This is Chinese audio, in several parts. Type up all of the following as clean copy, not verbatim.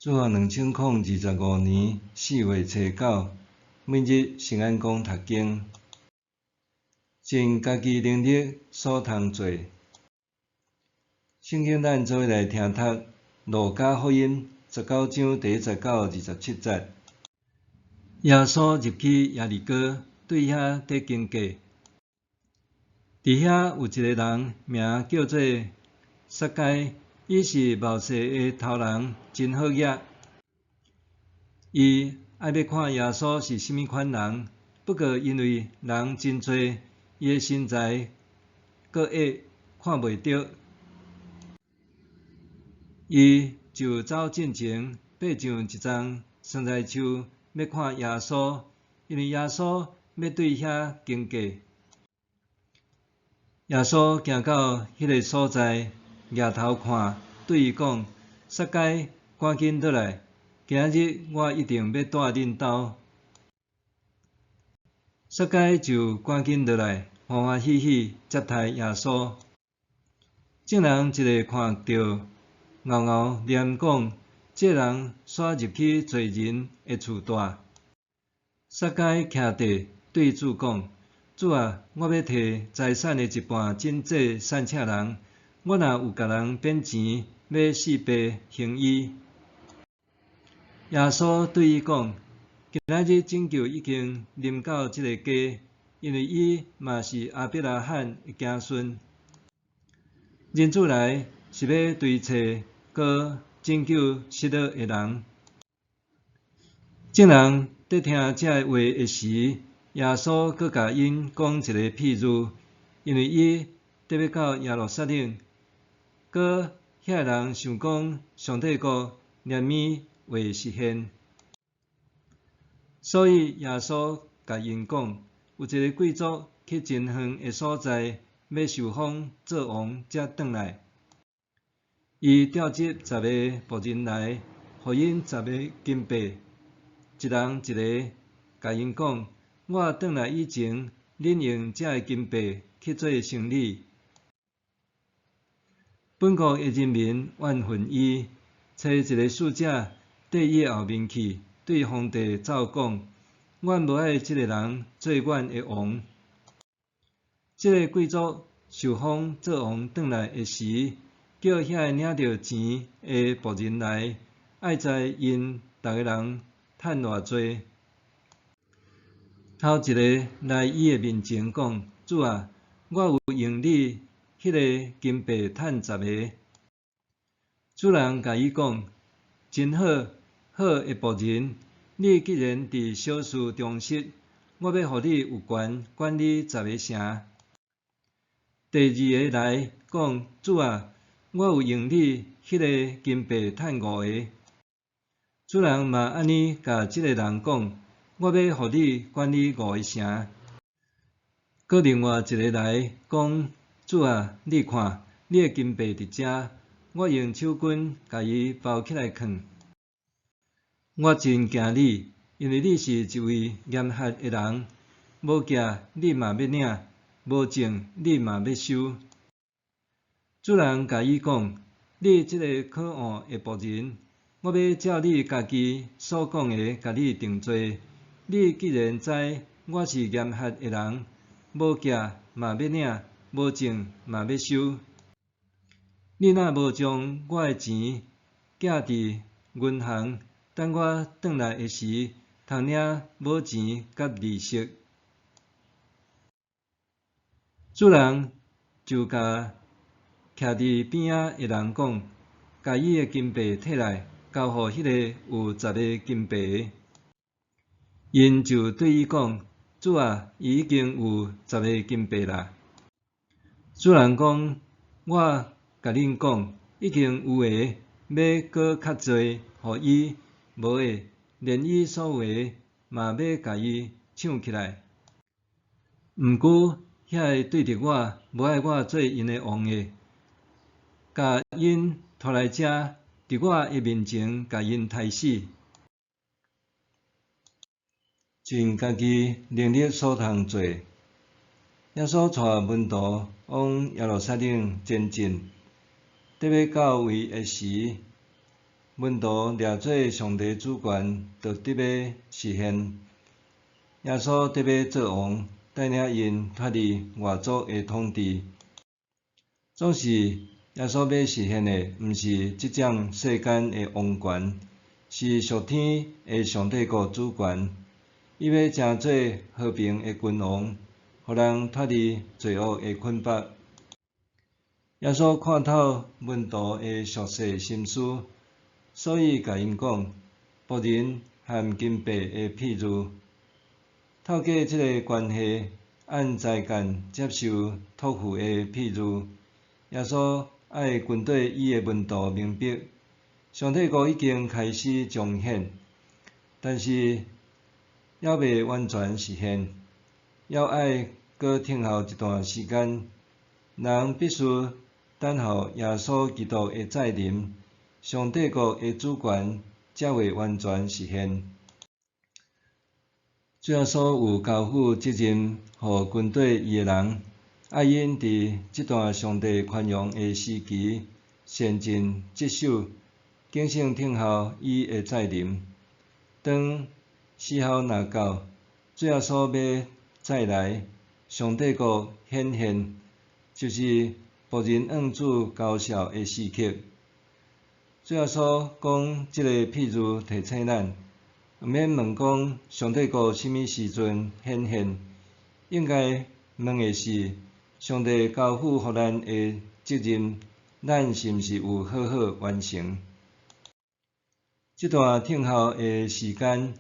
主后2025年4月初9，每日圣安宫读经，尽家己能力所通做。圣经咱做伙来听读《路加福音》19章第19、27节。耶稣入去耶利哥，对遐得经过。伫遐有一个人，名叫做撒该，伊是冒税的头人，真好业。伊爱要看耶稣是甚物款人，不过因为人真多，伊的身材佫矮，看袂到。伊就走进前，爬上一丛酸菜树，要看耶稣，因为耶稣要对遐经过。耶稣行到迄个所在，抬头看，对伊讲：“撒该，赶紧倒来，今日我一定要住恁兜。”撒该就赶紧倒来，欢欢喜喜接待耶稣。众人一个看到，嗷嗷念讲：“这人煞入去罪人的厝住。”撒该徛地对主讲：“主啊，我要摕财产的一半尽祭善请人。我若有甲人变钱，要4倍还伊。”耶稣对伊讲：“今仔日拯救已经临到这个家，因为伊嘛是亚伯拉罕的子孙。人子来是要追找佮拯救失落的人。”众人在听这话的时，耶稣佮甲因讲一个譬喻，因为伊得要到耶路撒冷，佮遐人想讲上帝国念咪会实现，所以耶稣甲因讲，有一个贵族去真远的所在，要受封做王才转来。伊调集10个仆人来，互因10个金币，一人一个，甲因讲：“我转来以前，恁用这个金币去做生理。”本国的人民怨恨伊，找一个使者缀伊后面去，对皇帝奏讲：“阮无爱这个人做阮的王。”这个贵族受封做王转来的时，叫遐领到钱的仆人来，爱知因逐个人趁偌济。头一个来伊的面前讲：“主啊，我有用你迄个金币趁10个。”主人甲伊讲：“真好，好的仆人，你既然伫小事忠实，我要互你有权管理10个城。”第二个来讲：“主啊，我有用你迄个金币趁5个。”主人嘛安尼甲即个人讲：“我要互你管理5个城。”佮另外一个来讲：“主啊，你看，你的金币伫遮，我用手巾甲伊包起来囥。我真惊你，因为你是一位严苛的人，无价你嘛要领，无种你嘛要收。”主人甲伊讲：“你即个可恶的仆人，我要照你家己所讲的甲你定罪。你既然知我是严苛的人，无价嘛要领，无种嘛要收。你若无将我的钱寄伫银行，等我转来的时，通领无钱甲利息。”主人就甲徛伫边仔的人讲，甲伊的金币摕来，交互迄个有10个金币的。因就对伊讲：“主啊，伊已经有10个金币啦。”主人讲：“我甲恁讲，已经有诶，要搁较济，互伊；无诶，连伊所有诶嘛要甲伊抢起来。毋过，遐个对着我无爱我做因诶王诶，甲因拖来遮，伫我的面前甲因杀死。”尽家己能力所通做。耶稣带门徒往耶路撒冷前进，得要到位的时，门徒掠做上帝主权，就得要实现。耶稣得要做王，带领因脱离外族的统治。总是耶稣要实现的，毋是即种世间的王权，是属天的上帝国主权。伊要成做和平的君王，互人脱离罪恶的捆绑。耶稣看透门徒的俗世心思，所以甲因讲：仆人和金币的譬如。透过即个关系，按才干接受托付的譬如，耶稣爱军队伊的门徒明白，上帝国已经开始彰显，但是还未完全实现，还爱搁停候一段时间。人必须等候耶稣基督的再临，上帝国的主权才会完全实现。主耶稣有交付责任，予军队伊的人，爱因伫即段上帝宽容的时期，善尽职守，谨慎听候伊的再临。当时候若到，主耶稣要再来，上帝国显现，就是仆人恩主高效的时刻。主耶稣讲即个譬如提醒咱。毋免问讲上帝国什么时阵显现，应该问的是上帝交付予咱的责任，咱是毋是有好好完成？这段听候的时间，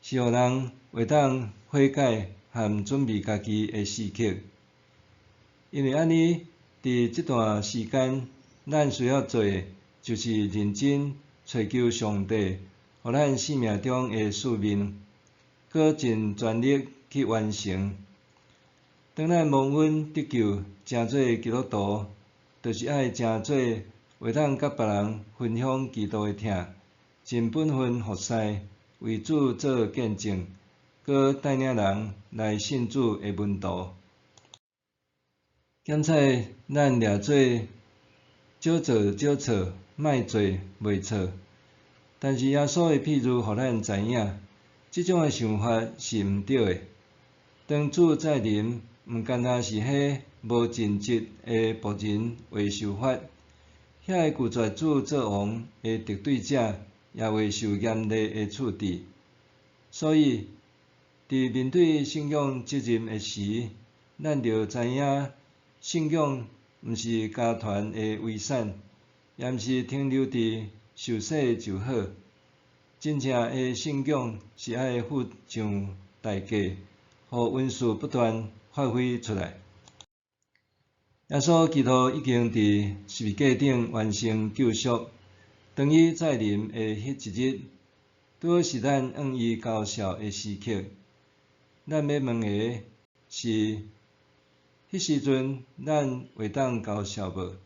是予人会当悔改和准备家己的时刻。因为安尼，伫这段时间，咱需要做的，就是认真找求上帝。予咱生命中的使命，搁尽全力去完成。当咱蒙恩得救，成做基督徒，就是爱成做会当甲别人分享基督的疼，尽本分服侍，为主做见证，搁带领人来信主的门徒。检测咱掠做少做少错，莫做袂错。但是耶稣的譬如，互咱知影，即种的想法是毋对的。当主再临，毋单单是迄无尽职的仆人会受罚，遐个拒绝主做王的敌对者，也会受严厉的处置。所以，伫面对信仰责任的时，咱着知影，信仰毋是家团的遗产，也毋是停留伫受洗就好，真正的信仰是爱付上代价，互恩赐不断发挥出来。耶稣基督已经伫十字架顶完成救赎，当伊再临的迄一日，拄好是咱愿伊高效的时刻。咱要问的是，迄时阵咱会当高效无？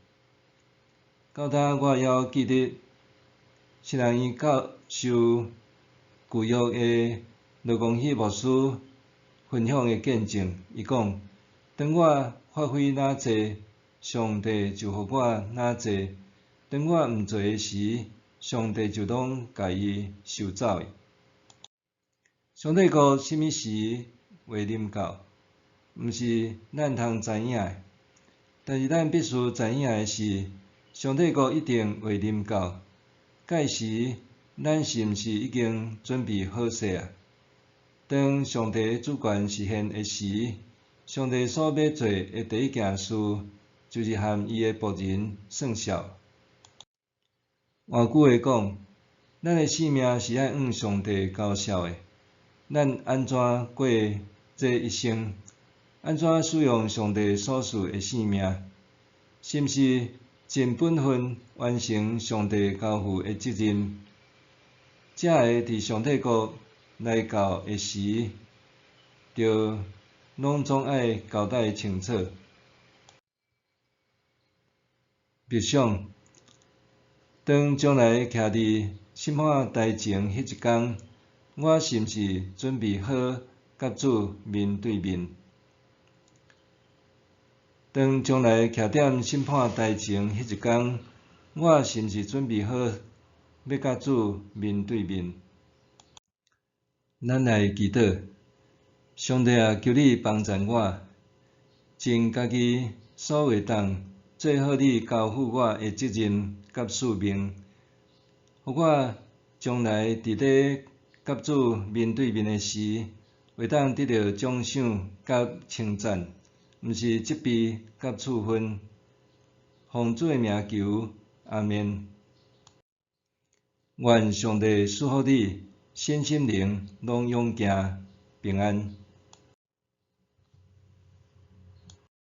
到当我还记得。圣人院教授旧约的罗光喜牧师分享的见证，伊讲：当我发挥哪济，上帝就予我哪济；当我毋做的时，上帝就拢家己收走去。上帝国什么时会临到，毋是咱通知影的，但是咱必须知影的是，上帝国一定会临到。届时，咱是毋是已经准备好势啊？当上帝主权实现的时，上帝所要做的第一件事，就是和伊的仆人算数。换句话讲，咱的性命是爱向上帝交效的。咱安怎过这一生？安怎使用上帝所赐的性命？是毋是？尽本分完成上帝交付的责任，才会伫上帝国来到的时，就拢总爱交代清楚。别想，当将来徛伫审判台前迄一天，我是毋是准备好甲主面对面？当将来徛踮审判台前迄一天，我是毋是准备好要甲主面对面。咱来祈祷，上帝啊，求你帮助我，尽家己所会当做好你交付我的责任甲使命，互我将来伫咧甲主面对面的时，会当得到奖赏甲称赞，毋是责备甲处分。奉主的名求，阿们。愿上帝赐福你身心灵拢勇行平安。